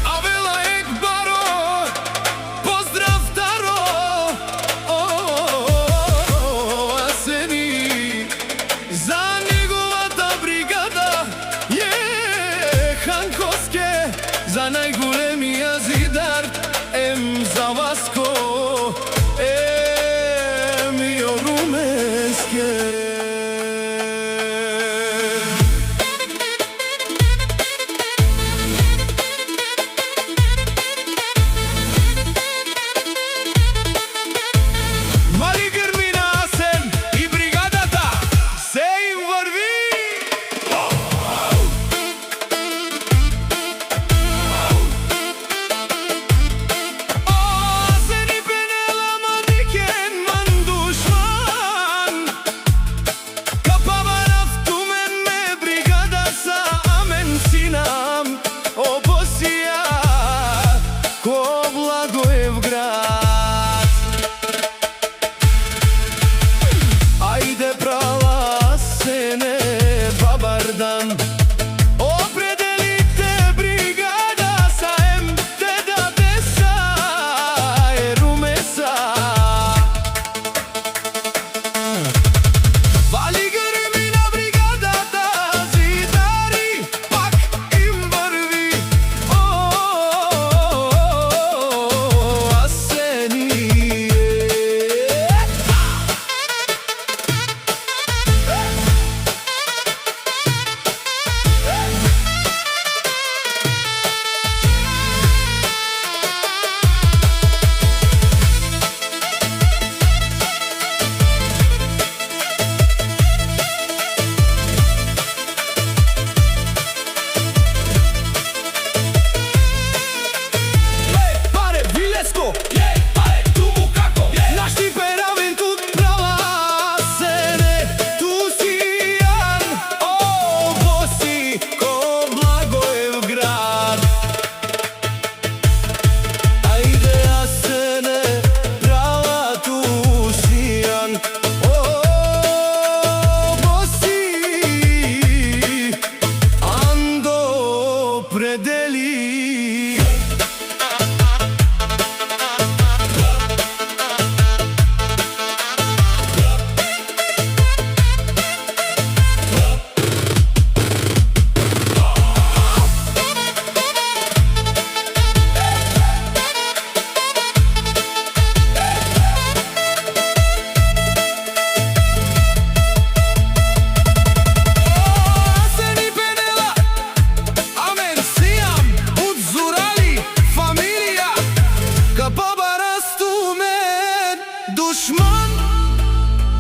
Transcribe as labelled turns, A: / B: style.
A: Avela Ekbaro, pozdrav Taro, Aseni, za неговата бригада je Hankovske, za najголемия зидар за Васко, Мио Руменске. Ајде брала Асене Бабардан, определите бригада са МТД-деса Румеса. Вали грми на бригадата, зидари пак им врви. Асени Dushman